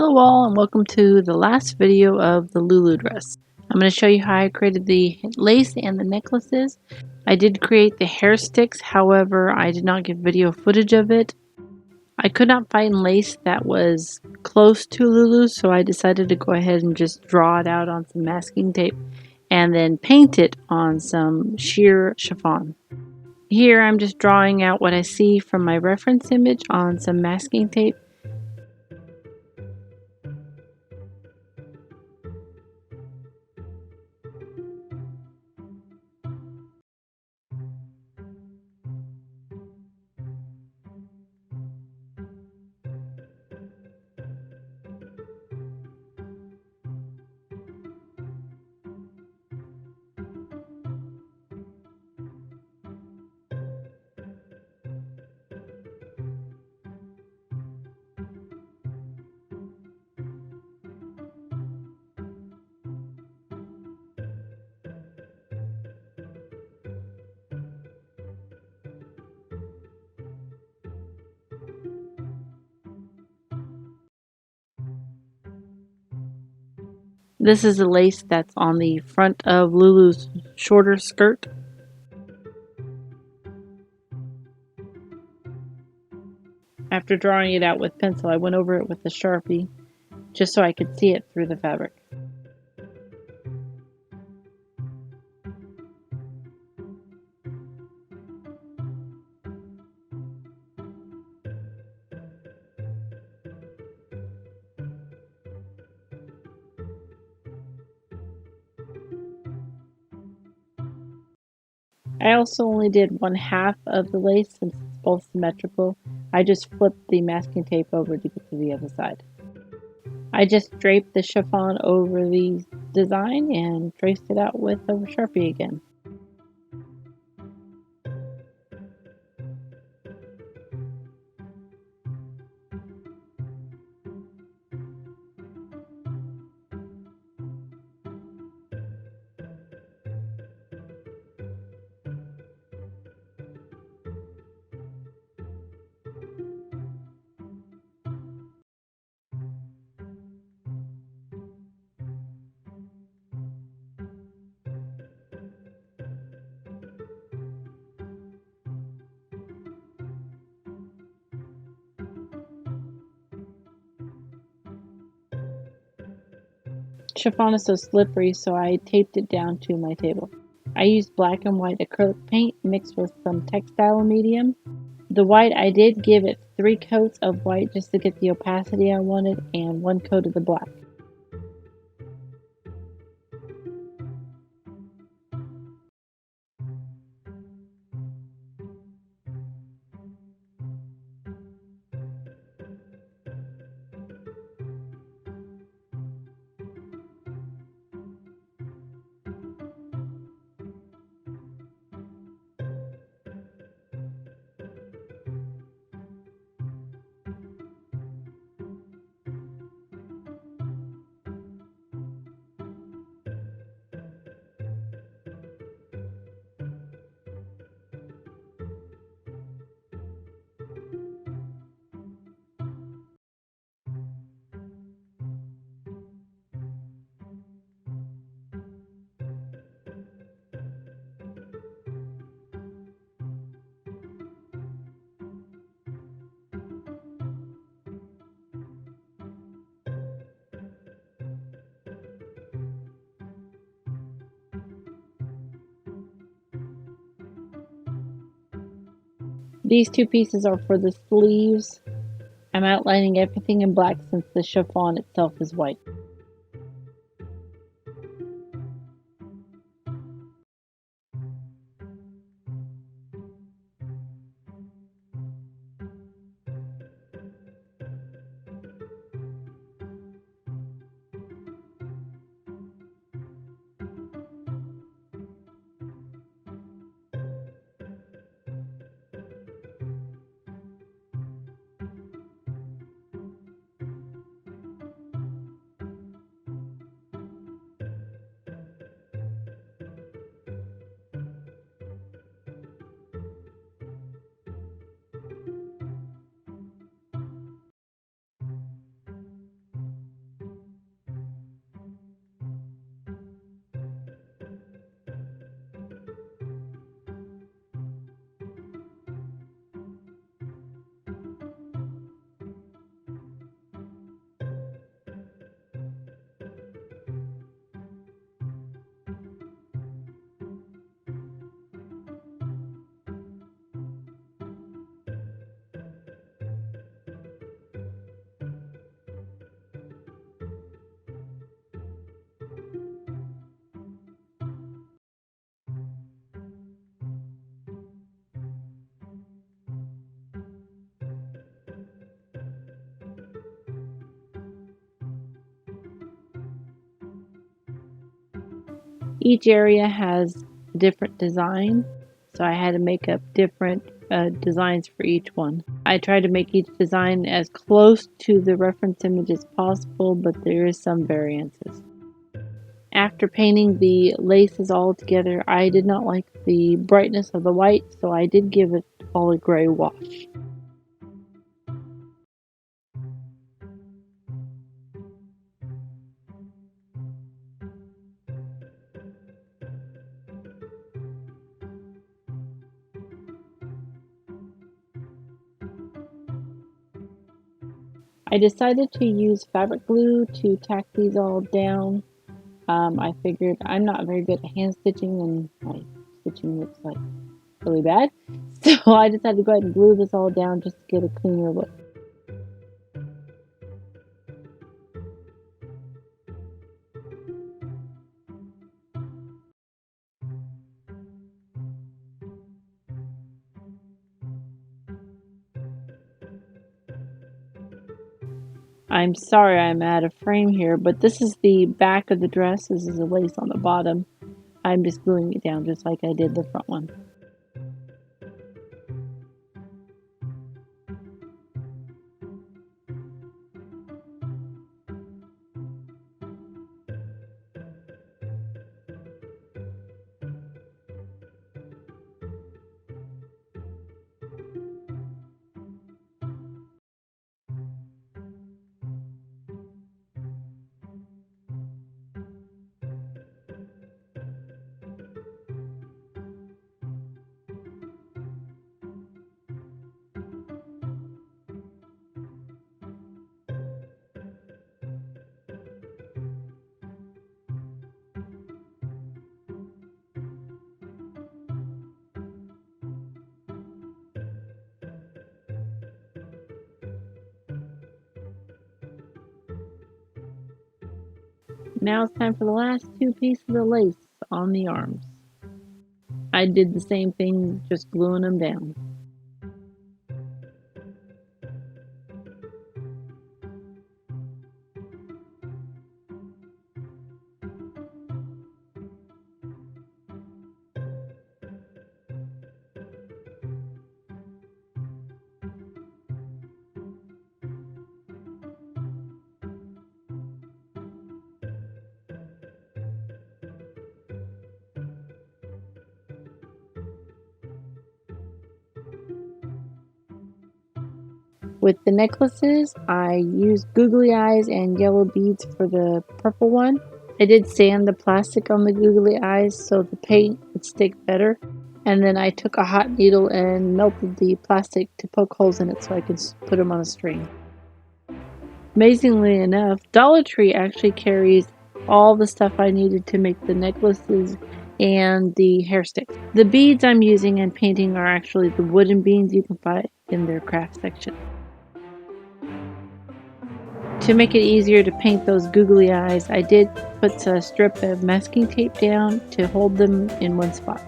Hello all and welcome to the last video of the Lulu dress. I'm going to show you how I created the lace and the necklaces. I did create the hair sticks, however I did not get video footage of it. I could not find lace that was close to Lulu, so I decided to go ahead and just draw it out on some masking tape and then paint it on some sheer chiffon. Here I'm just drawing out what I see from my reference image on some masking tape. This is the lace that's on the front of Lulu's shorter skirt. After drawing it out with pencil, I went over it with a Sharpie just so I could see it through the fabric. I also only did one half of the lace since it's both symmetrical. I just flipped the masking tape over to get to the other side. I just draped the chiffon over the design and traced it out with a Sharpie again. Chiffon is so slippery, so I taped it down to my table. I used black and white acrylic paint mixed with some textile medium. The white, I did give it 3 coats of white just to get the opacity I wanted and 1 coat of the black. These 2 pieces are for the sleeves. I'm outlining everything in black since the chiffon itself is white. Each area has a different design, so I had to make up different designs for each one. I tried to make each design as close to the reference image as possible, but there is some variances. After painting the laces all together, I did not like the brightness of the white, so I did give it all a gray wash. I decided to use fabric glue to tack these all down. I figured I'm not very good at hand stitching and my stitching looks like really bad. So I decided to go ahead and glue this all down just to get a cleaner look. I'm sorry I'm out of frame here, but this is the back of the dress. This is the lace on the bottom. I'm just gluing it down just like I did the front one. Now it's time for the last two pieces of lace on the arms. I did the same thing, just gluing them down. With the necklaces, I used googly eyes and yellow beads for the purple one. I did sand the plastic on the googly eyes so the paint would stick better. And then I took a hot needle and melted the plastic to poke holes in it so I could put them on a string. Amazingly enough, Dollar Tree actually carries all the stuff I needed to make the necklaces and the hair sticks. The beads I'm using and painting are actually the wooden beads you can find in their craft section. To make it easier to paint those googly eyes, I did put a strip of masking tape down to hold them in one spot.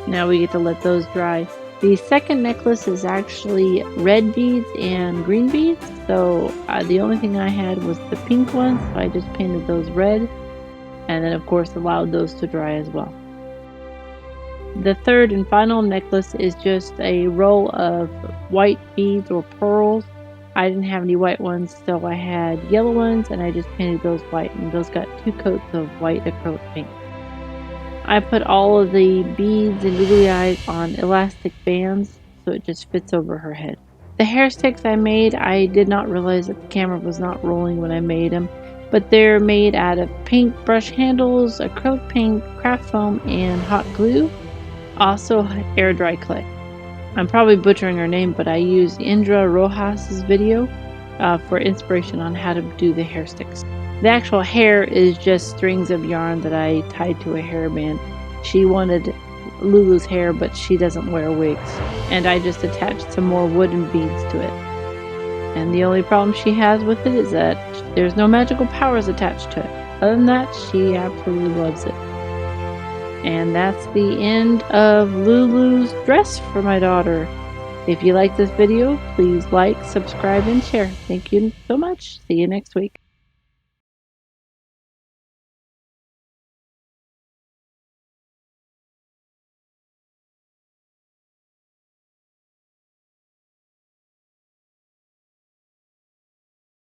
Now we get to let those dry. The second necklace is actually red beads and green beads, so the only thing I had was the pink ones, so I just painted those red, and then of course allowed those to dry as well. The third and final necklace is just a roll of white beads or pearls. I didn't have any white ones, so I had yellow ones, and I just painted those white, and those got 2 coats of white acrylic paint. I put all of the beads and googly eyes on elastic bands so it just fits over her head. The hair sticks I made, I did not realize that the camera was not rolling when I made them, but they're made out of paint brush handles, acrylic paint, craft foam, and hot glue. Also air dry clay. I'm probably butchering her name, but I used Indra Rojas' video for inspiration on how to do the hair sticks. The actual hair is just strings of yarn that I tied to a hairband. She wanted Lulu's hair, but she doesn't wear wigs. And I just attached some more wooden beads to it. And the only problem she has with it is that there's no magical powers attached to it. Other than that, she absolutely loves it. And that's the end of Lulu's dress for my daughter. If you like this video, please like, subscribe, and share. Thank you so much. See you next week.